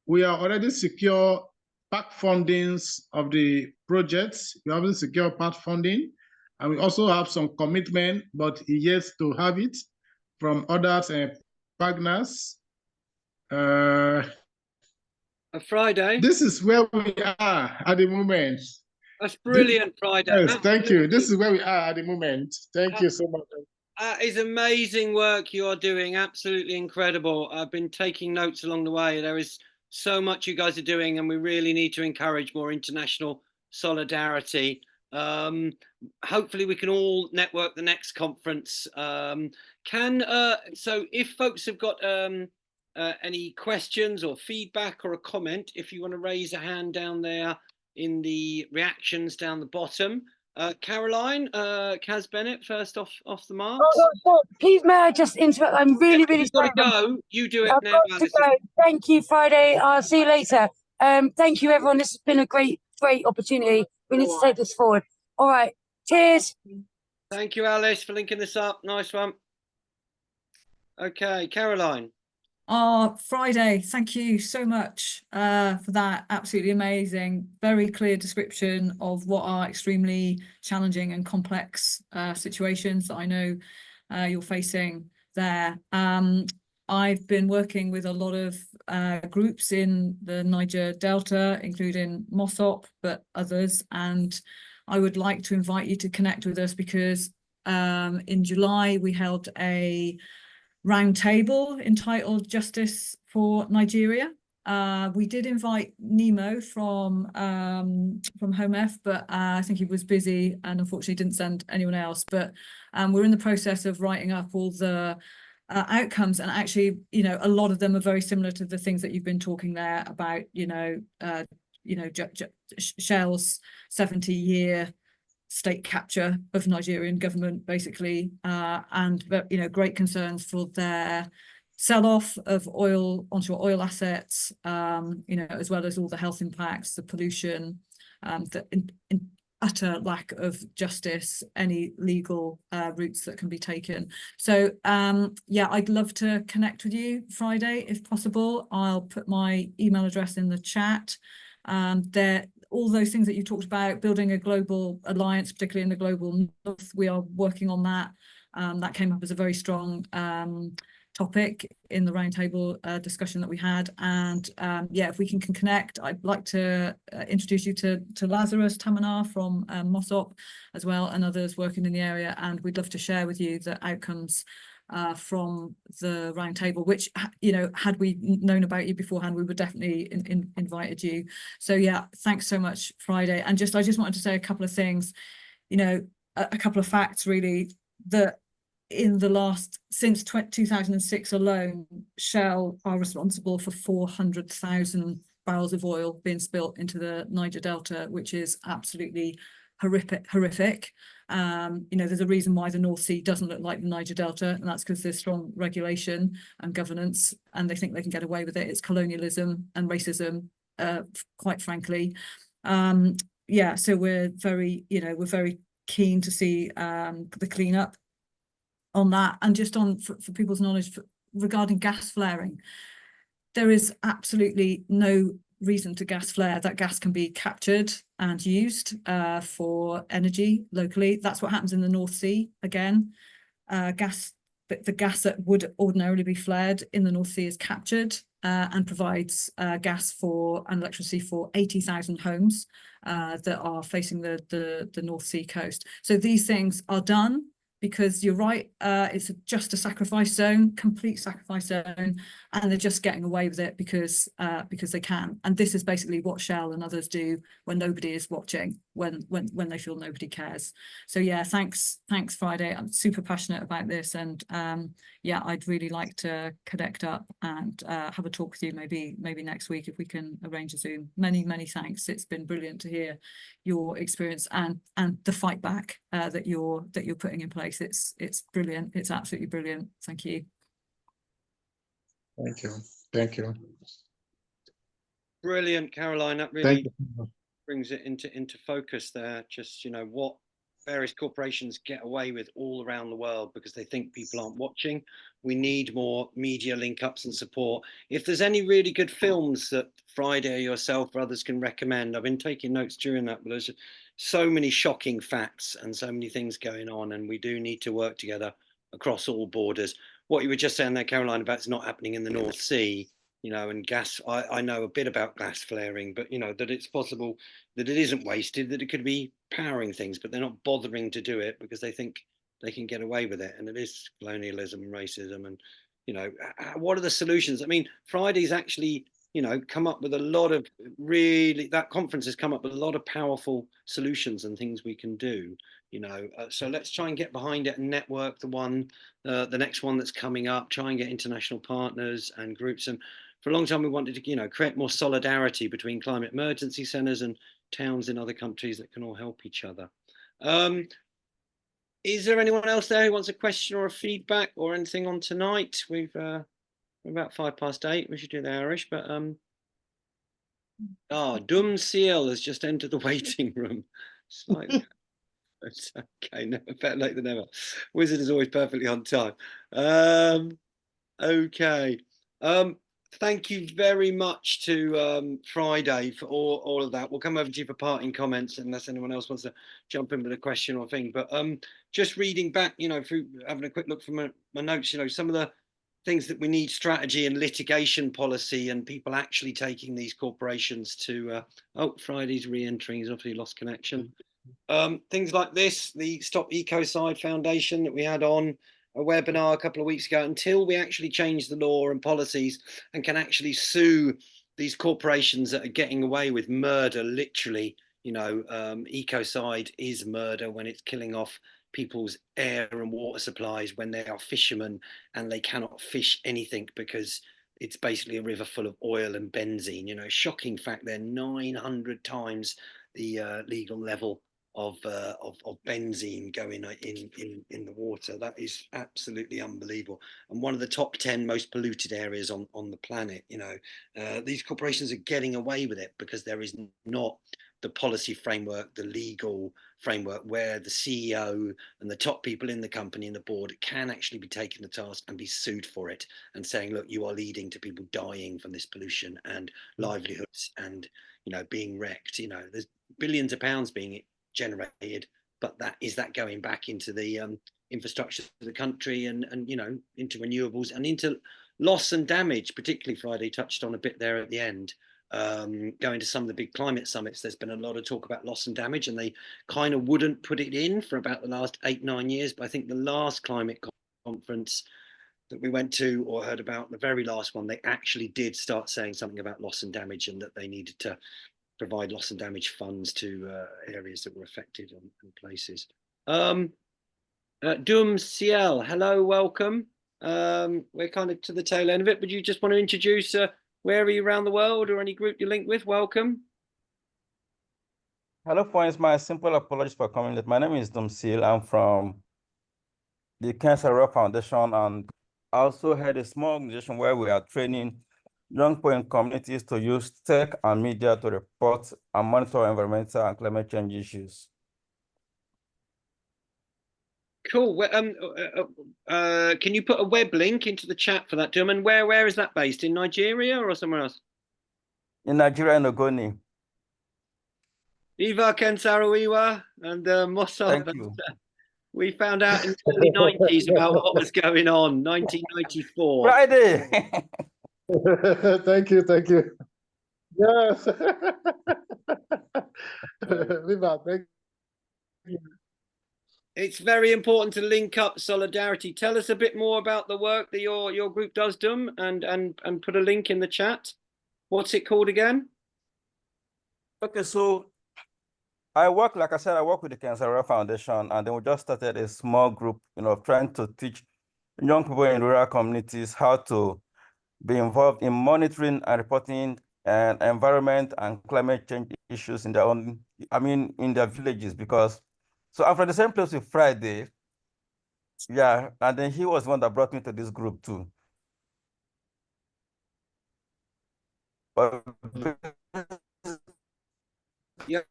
we are already secure part fundings of the projects. We already secure part funding, and we also have some commitment, but yet to have it from others and partners. A Friday. This is where we are at the moment. That's brilliant, Friday. Yes, thank you. This is where we are at the moment. Thank you so much. That is amazing work you are doing. Absolutely incredible. I've been taking notes along the way. There is so much you guys are doing, and we really need to encourage more international solidarity. Hopefully we can all network the next conference. So if folks have got any questions or feedback or a comment, if you want to raise a hand down there in the reactions down the bottom. Caroline, Kaz Bennett, first off the marks. Oh, please, may I just interrupt? I'm really sorry. You've got to go. You do it I've now, got to go. Thank you, Friday. I'll see you later. Thank you, everyone. This has been a great opportunity. We need to take this forward. All right. Cheers. Thank you, Alice, for linking this up. Nice one. Okay, Caroline. Friday, thank you so much for that. Absolutely amazing. Very clear description of what are extremely challenging and complex situations that I know you're facing there. I've been working with a lot of groups in the Niger Delta, including MOSOP, but others, and I would like to invite you to connect with us because in July we held a roundtable entitled Justice for Nigeria. We did invite Nemo from HOMEF, but I think he was busy and unfortunately didn't send anyone else. But we're in the process of writing up all the outcomes, and actually, a lot of them are very similar to the things that you've been talking there about, Shell's 70-year state capture of Nigerian government, basically, and great concerns for their sell-off of onshore oil assets, as well as all the health impacts, the pollution, the utter lack of justice, any legal routes that can be taken. So I'd love to connect with you Friday if possible. I'll put my email address in the chat. All those things that you talked about, building a global alliance, particularly in the global north, we are working on that. That came up as a very strong topic in the roundtable discussion that we had. And if we can connect, I'd like to introduce you to Lazarus Tamanar from MOSOP as well, and others working in the area. And we'd love to share with you the outcomes from the roundtable, which, had we known about you beforehand, we would definitely invited you. So yeah, thanks so much, Friday. And I just wanted to say a couple of things, a couple of facts really, that since 2006 alone, Shell are responsible for 400,000 barrels of oil being spilt into the Niger Delta, which is absolutely horrific. There's a reason why the North Sea doesn't look like the Niger Delta, and that's because there's strong regulation and governance, and they think they can get away with it. It's colonialism and racism, quite frankly. So we're very keen to see the cleanup on that. And just for people's knowledge, regarding gas flaring, there is absolutely no reason to gas flare. That gas can be captured and used for energy locally. That's what happens in the North Sea. Again, the gas that would ordinarily be flared in the North Sea is captured and provides gas and electricity for 80,000 homes that are facing the North Sea coast. So these things are done because you're right, it's just a sacrifice zone, complete sacrifice zone, and they're just getting away with it because they can. And this is basically what Shell and others do when nobody is watching, when they feel nobody cares. So yeah, thanks Friday. I'm super passionate about this, and I'd really like to connect up and have a talk with you maybe next week if we can arrange a Zoom. Many thanks. It's been brilliant to hear your experience and the fight back that you're putting in place. It's brilliant. It's absolutely brilliant. Thank you. Thank you. Brilliant, Caroline. That really brings it into focus there. Just what various corporations get away with all around the world because they think people aren't watching. We need more media link ups and support. If there's any really good films that Friday, yourself or others can recommend, I've been taking notes during that, but there's so many shocking facts and so many things going on, and we do need to work together across all borders. What you were just saying there, Caroline, about it's not happening in the North Sea, and gas, I know a bit about gas flaring, but that it's possible that it isn't wasted, that it could be powering things, but they're not bothering to do it because they think they can get away with it. And it is colonialism and racism. And, what are the solutions? I mean, Friday's actually, come up with a lot of that conference has come up with a lot of powerful solutions and things we can do, so let's try and get behind it and network the next one that's coming up, try and get international partners and groups. And for a long time, we wanted to, create more solidarity between climate emergency centres and towns in other countries that can all help each other. Is there anyone else there who wants a question or a feedback or anything on tonight? We're about 8:05. We should do the Irish, but Dum Seal has just entered the waiting room. Slightly. It's okay, better late than never. Wizard is always perfectly on time. Okay. Thank you very much to Friday for all of that. We'll come over to you for parting comments unless anyone else wants to jump in with a question or thing. But just reading back, through having a quick look from my notes, some of the things that we need: strategy and litigation policy, and people actually taking these corporations to Friday's re-entering. He's obviously lost connection. Things like this, the Stop Ecocide Foundation that we had on a webinar a couple of weeks ago, until we actually change the law and policies and can actually sue these corporations that are getting away with murder, literally, ecocide is murder when it's killing off people's air and water supplies, when they are fishermen and they cannot fish anything because it's basically a river full of oil and benzene. Shocking fact, they're 900 times the legal level benzene going in the water. That is absolutely unbelievable, and one of the top 10 most polluted areas on the planet. You know, these corporations are getting away with it because there is not the policy framework, the legal framework, where the CEO and the top people in the company and the board can actually be taken to task and be sued for it, and saying, look, you are leading to people dying from this pollution and livelihoods and, you know, being wrecked. You know, there's billions of pounds being generated, but that going back into the infrastructure of the country, and you know, into renewables and into loss and damage. Particularly, Friday touched on a bit there at the end. Going to some of the big climate summits, there's been a lot of talk about loss and damage, and they kind of wouldn't put it in for about the last 8-9 years. But I think the last climate conference that we went to or heard about, the very last one, they actually did start saying something about loss and damage, and that they needed to provide loss and damage funds to areas that were affected and places. Dum Ciel, hello, welcome. We're kind of to the tail end of it, but you just want to introduce where are you around the world, or any group you're linked with? Welcome. Hello, friends. My simple apologies for coming late. My name is Dum Ciel. I'm from the Cancer Foundation, and I also had a small organization where we are training young people in communities to use tech and media to report and monitor environmental and climate change issues. Cool. Can you put a web link into the chat for that, Dum? And where is that based? In Nigeria or somewhere else? In Nigeria, in Ogoni. Viva Ken Saro-Wiwa and Mossad. Thank you. We found out in the early 90s about what was going on, 1994. Friday. Thank you, thank you. Yes. Viva, thank you. It's very important to link up solidarity. Tell us a bit more about the work that your group does, Dum, and put a link in the chat. What's it called again? Okay, so I work, like I said, I work with the Cancer Foundation, and then we just started a small group, you know, trying to teach young people in rural communities how to be involved in monitoring and reporting and environment and climate change issues in their own, in their villages. Because, so I'm from the same place with Friday. Yeah, and then he was the one that brought me to this group too. But yeah.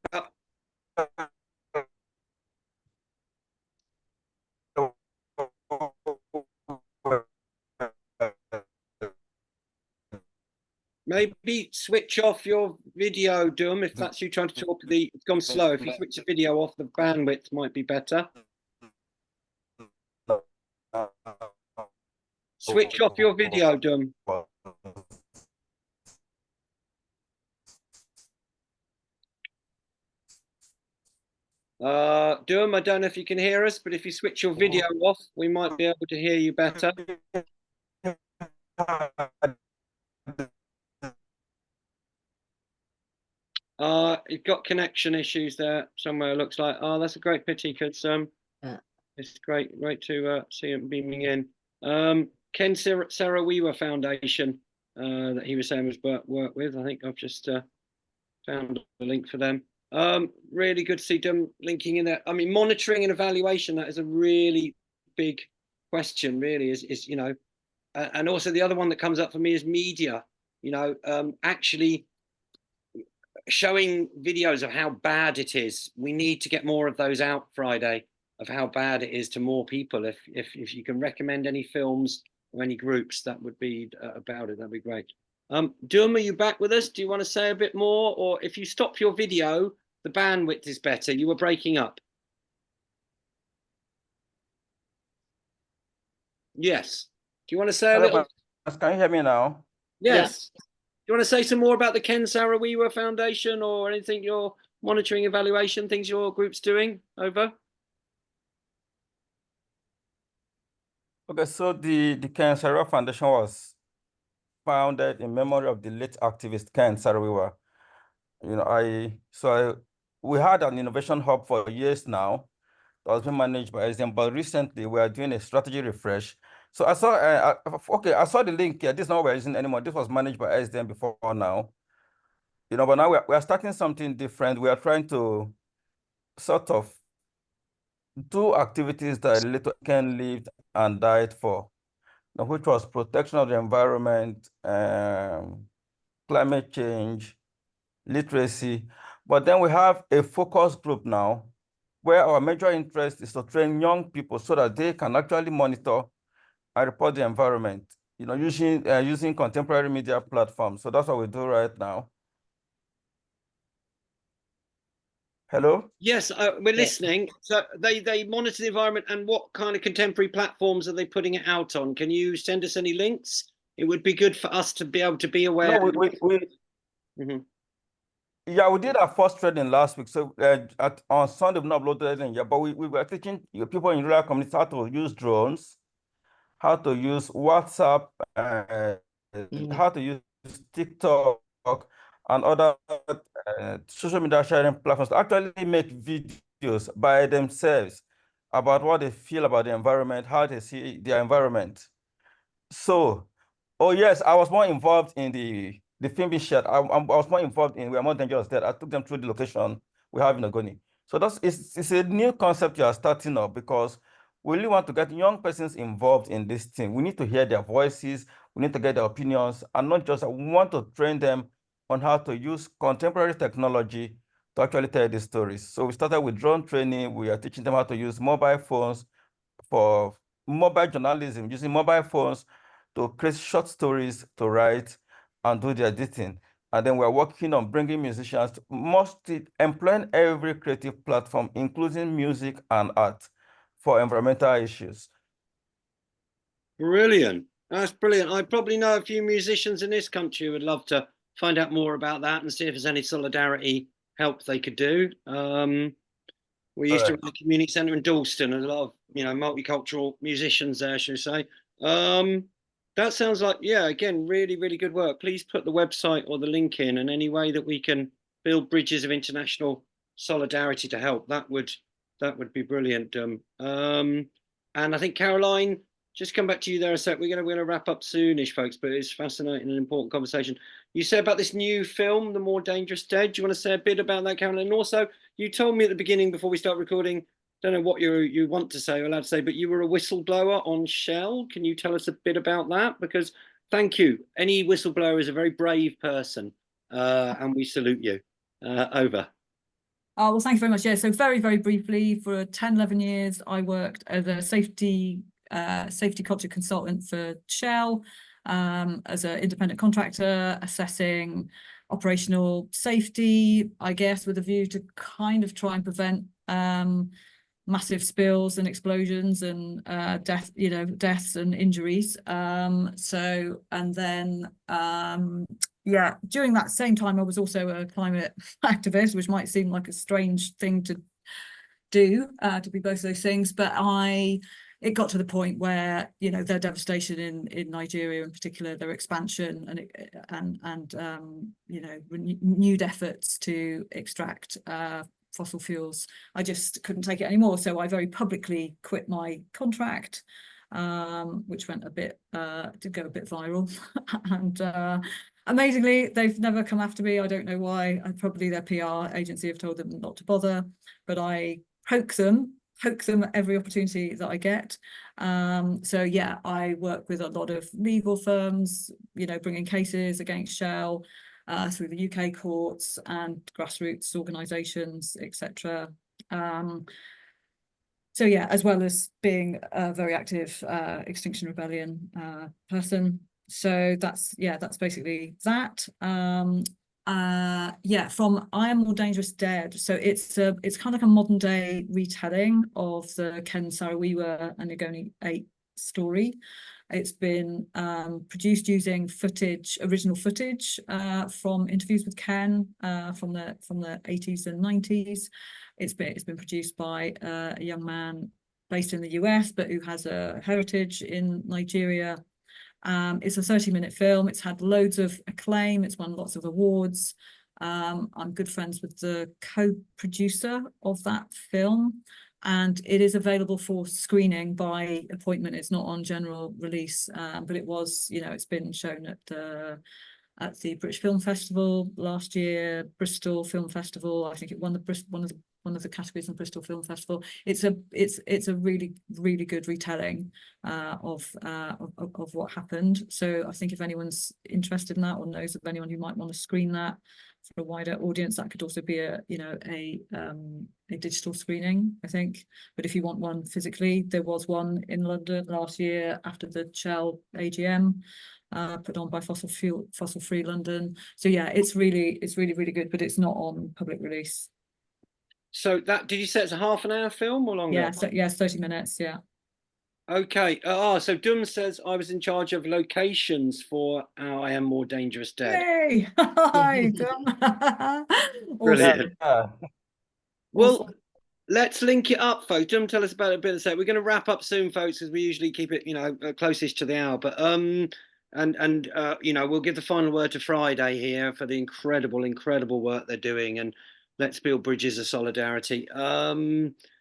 Maybe switch off your video, Dum, if that's you trying to talk. It's gone slow. If you switch the video off, the bandwidth might be better. Switch off your video, Dum. Dum, I don't know if you can hear us, but if you switch your video off, we might be able to hear you better. You've got connection issues there somewhere, it looks like. Oh, that's a great pity, because it's great to see him beaming in. Ken Saro-Wiwa Foundation that he was saying was work with. I think I've just found a link for them. Really good to see them linking in there. I mean, monitoring and evaluation, that is a really big question, really, is you know, and also the other one that comes up for me is media, you know, actually showing videos of how bad it is. We need to get more of those out, Friday, of how bad it is to more people. If you can recommend any films or any groups that would be about it, that'd be great. Dum, are you back with us? Do you want to say a bit more? Or if you stop your video, the bandwidth is better. You were breaking up. Yes. Do you want to say a little? Can you hear me now? Yes. Yeah. Do you want to say some more about the Ken Saro-Wiwa Foundation, or anything you're monitoring, evaluation, things your group's doing? Over. Okay, so the Ken Saro-Wiwa Foundation was founded in memory of the late activist Ken Saro-Wiwa. You know, we had an innovation hub for years now that was being managed by SDM, but recently we are doing a strategy refresh. So I saw, I saw the link here. This is not what we're using anymore. This was managed by SDM before now. You know, but now we are starting something different. We are trying to sort of two activities that Little Ken lived and died for, which was protection of the environment, climate change, literacy. But then we have a focus group now where our major interest is to train young people so that they can actually monitor and report the environment, using contemporary media platforms. So that's what we do right now. Hello? Yes, we're listening. So they monitor the environment, and what kind of contemporary platforms are they putting it out on? Can you send us any links? It would be good for us to be able to be aware. No, Mhm. Yeah, we did our first training last week. So on Sunday, we've not uploaded it yet, but we were teaching people in rural communities how to use drones, how to use WhatsApp, how to use TikTok and other social media sharing platforms to actually make videos by themselves about what they feel about the environment, how they see their environment. So, oh yes, I was more involved in the filming shed. I was more involved in We Are More Dangerous Dead. I took them through the location we have in Ogoni. So it's a new concept you are starting up, because we really want to get young persons involved in this thing. We need to hear their voices. We need to get their opinions, and not just, we want to train them on how to use contemporary technology to actually tell these stories. So we started with drone training. We are teaching them how to use mobile phones for mobile journalism, using mobile phones to create short stories, to write and do the editing. And then we're working on bringing musicians, mostly employing every creative platform, including music and art, for environmental issues. Brilliant. That's brilliant. I probably know a few musicians in this country who would love to find out more about that and see if there's any solidarity help they could do. We used to run a community centre in Dalston. There's a lot of multicultural musicians there, should we say. That sounds like, yeah, again, really, really good work. Please put the website or the link in, and any way that we can build bridges of international solidarity to help, that would be brilliant. And I think, Caroline, just come back to you there a sec. We're gonna wrap up soonish, folks, but it's fascinating and important conversation. You said about this new film, The More Dangerous Dead. Do you want to say a bit about that, Caroline? And also, you told me at the beginning before we start recording, don't know what you want to say or allowed to say, but you were a whistleblower on Shell. Can you tell us a bit about that? Because thank you. Any whistleblower is a very brave person, and we salute you. Over. Oh, well, thank you very much. Yeah, so very, very briefly, for 10, 11 years, I worked as a safety culture consultant for Shell, as an independent contractor, assessing operational safety, I guess, with a view to kind of try and prevent massive spills and explosions and deaths and injuries. Yeah, during that same time, I was also a climate activist, which might seem like a strange thing to do, to be both those things, but it got to the point where their devastation in Nigeria, in particular, their expansion and renewed efforts to extract fossil fuels, I just couldn't take it anymore. So I very publicly quit my contract, which went did go a bit viral, and amazingly, they've never come after me. I don't know why. Probably their PR agency have told them not to bother, but I poke them at every opportunity that I get. So yeah, I work with a lot of legal firms, bringing cases against Shell through the UK courts and grassroots organisations, etc. So yeah, as well as being a very active Extinction Rebellion person. So that's basically that. Yeah, from I Am More Dangerous Dead. So it's kind of like a modern day retelling of the Ken Saro-Wiwa and Ogoni 8 story. It's been produced using original footage from interviews with Ken from the 80s and 90s. It's been produced by a young man based in the US, but who has a heritage in Nigeria. It's a 30-minute film. It's had loads of acclaim. It's won lots of awards. I'm good friends with the co-producer of that film, and it is available for screening by appointment. It's not on general release, but it was, it's been shown at at the British Film Festival last year, Bristol Film Festival. I think it won one of the categories in the Bristol Film Festival. It's a really good retelling of what happened. So I think if anyone's interested in that or knows of anyone who might want to screen that for a wider audience, that could also be a digital screening, I think. But if you want one physically, there was one in London last year after the Shell AGM, put on by Fossil Free London. So yeah, it's really good, but it's not on public release. So that, did you say it's a half-an-hour film or longer? Yeah, so yeah, 30 minutes. Yeah. Okay. So Dum says I was in charge of locations for I Am More Dangerous Dead. Yay! Hi, Dum. Brilliant. Yeah. Well, Awesome. let's link it up, folks. Dum, tell us about it a bit of that. We're going to wrap up soon, folks, because we usually keep it, closest to the hour. But we'll give the final word to Friday here for the incredible work they're doing, and let's build bridges of solidarity.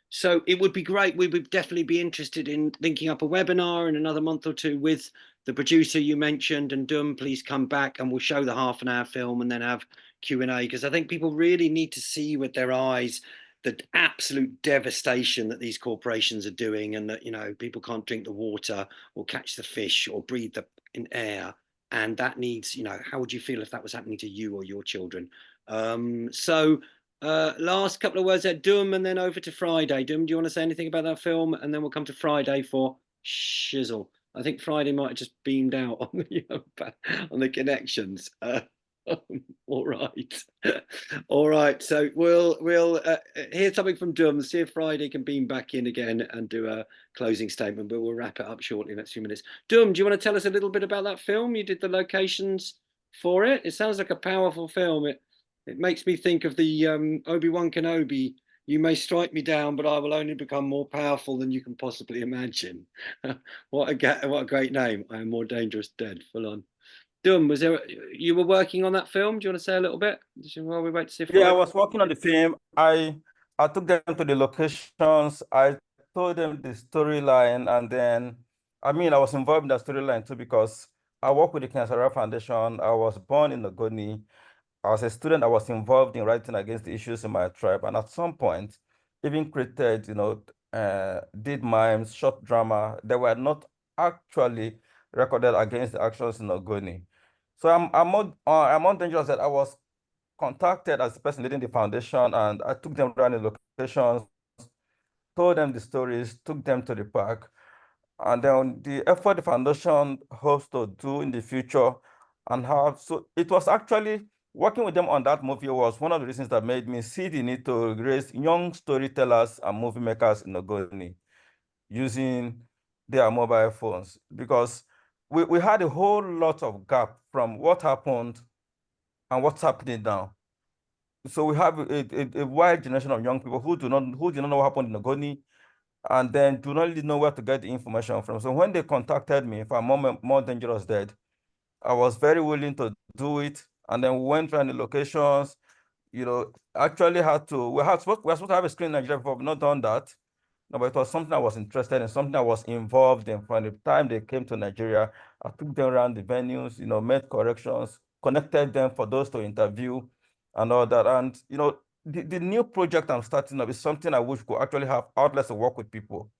So it would be great. We would definitely be interested in linking up a webinar in another month or two with the producer you mentioned. And Dum, please come back and we'll show the half-an-hour film and then have Q&A, because I think people really need to see with their eyes the absolute devastation that these corporations are doing, and that, people can't drink the water or catch the fish or breathe the in air. And that needs, how would you feel if that was happening to you or your children? Last couple of words there, Dum, and then over to Friday. Dum, do you want to say anything about that film? And then we'll come to Friday for Shizzle. I think Friday might have just beamed out on the connections. All right. So we'll hear something from Dum, see if Friday can beam back in again and do a closing statement, but we'll wrap it up shortly in the next few minutes. Dum, do you want to tell us a little bit about that film? You did the locations for it. It sounds like a powerful film. It makes me think of the Obi-Wan Kenobi. You may strike me down, but I will only become more powerful than you can possibly imagine. What a great name. I Am More Dangerous Dead, full on. Dum, you were working on that film? Do you want to say a little bit while we wait to see if Yeah, I was working on the film. I took them to the locations. I told them the storyline, and then I was involved in that storyline too, because I work with the Cancer Foundation. I was born in Ogoni. As a student, I was involved in writing against the issues in my tribe, and at some point, even created, did mimes, short drama. They were not actually recorded against the actions in Ogoni. So I'm more dangerous that I was contacted as the person leading the foundation, and I took them around the locations, told them the stories, took them to the park, and then the effort the foundation hopes to do in the future and have. So it was actually working with them on that movie was one of the reasons that made me see the need to raise young storytellers and movie makers in Ogoni using their mobile phones, because we had a whole lot of gap from what happened and what's happening now. So we have a wide generation of young people who do not know what happened in Ogoni, and then do not really know where to get the information from. So when they contacted me for More Dangerous Dead, I was very willing to do it. And then we went around the locations, actually we're supposed to have a screen in Nigeria before, we've not done that. No, but it was something I was interested in, something I was involved in. From the time they came to Nigeria, I took them around the venues, made corrections, connected them for those to interview and all that. And, the new project I'm starting up is something I wish could actually have outlets to work with people.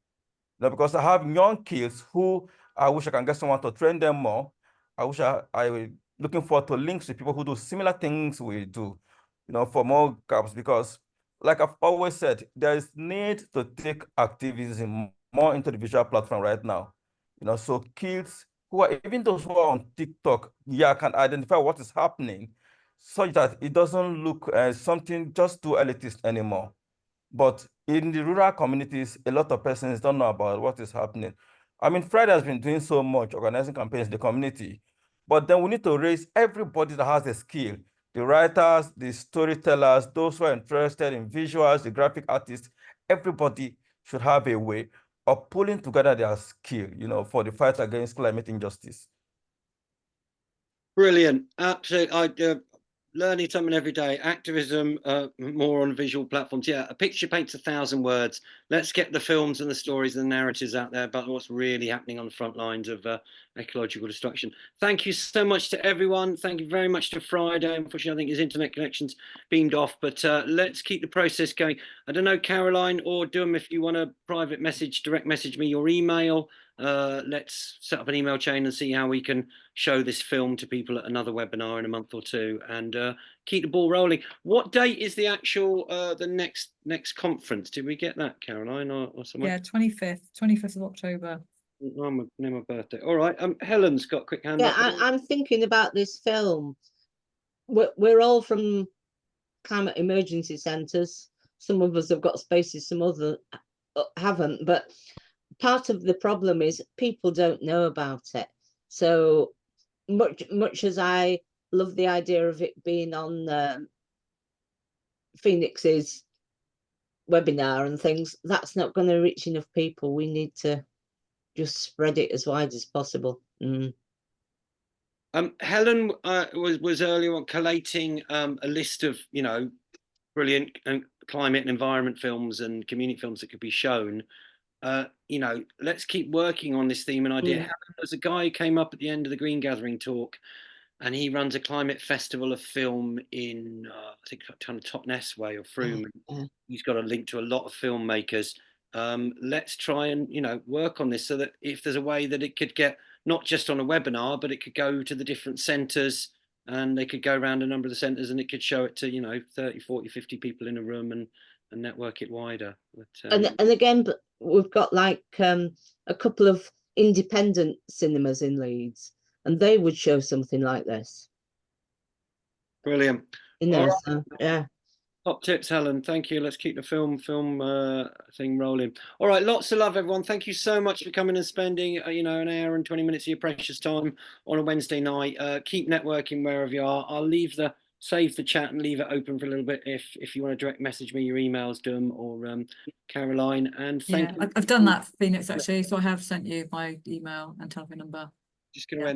Because I have young kids who I wish I can get someone to train them more. I wish I looking forward to links with people who do similar things we do, for more gaps, because like I've always said, there is need to take activism more into the visual platform right now. So kids who are, even those who are on TikTok, can identify what is happening, such that it doesn't look something just too elitist anymore. But in the rural communities, a lot of persons don't know about what is happening. Friday has been doing so much, organizing campaigns in the community, but then we need to raise everybody that has a skill, the writers, the storytellers, those who are interested in visuals, the graphic artists. Everybody should have a way of pulling together their skill, for the fight against climate injustice. Brilliant. Absolutely. Learning something every day. Activism, more on visual platforms. Yeah, a picture paints 1,000 words. Let's get the films and the stories and the narratives out there about what's really happening on the front lines of ecological destruction. Thank you so much to everyone. Thank you very much to Friday. Unfortunately, I think his internet connection's beamed off, but let's keep the process going. I don't know, Caroline or Doom, if you want to private message, direct message me your email. Let's set up an email chain and see how we can show this film to people at another webinar in a month or two, and keep the ball rolling. What date is the actual the next conference? Did we get that, Caroline, or something? Yeah, 25th of October. Oh, my birthday. All right. Helen's got a quick hand up. I'm thinking about this film. We're all from climate emergency centres. Some of us have got spaces, some others haven't. But part of the problem is people don't know about it. So much as I love the idea of it being on Phoenix's webinar and things, that's not going to reach enough people. We need to just spread it as wide as possible. Helen was earlier on collating a list of, you know, brilliant climate and environment films and community films that could be shown. You know, let's keep working on this theme and idea. Helen, there's a guy who came up at the end of the Green Gathering talk, and he runs a climate festival of film in I think kind of Totnes way or Frome. He's got a link to a lot of filmmakers. Let's try and, you know, work on this so that if there's a way that it could get not just on a webinar, but it could go to the different centres, and they could go around a number of the centres, and it could show it to, you know, 30, 40, 50 people in a room, and network it wider. But, and again, we've got like a couple of independent cinemas in Leeds, and they would show something like this. Brilliant. You know, All right. so, yeah. Top tips, Helen. Thank you. Let's keep the film thing rolling. All right, lots of love, everyone. Thank you so much for coming and spending, you know, an hour and 20 minutes of your precious time on a Wednesday night. Keep networking wherever you are. I'll save the chat and leave it open for a little bit if you want to direct message me your emails, Dum or Caroline. And thank you. I've done that, Phoenix, actually. So I have sent you my email and telephone number. Just going to end.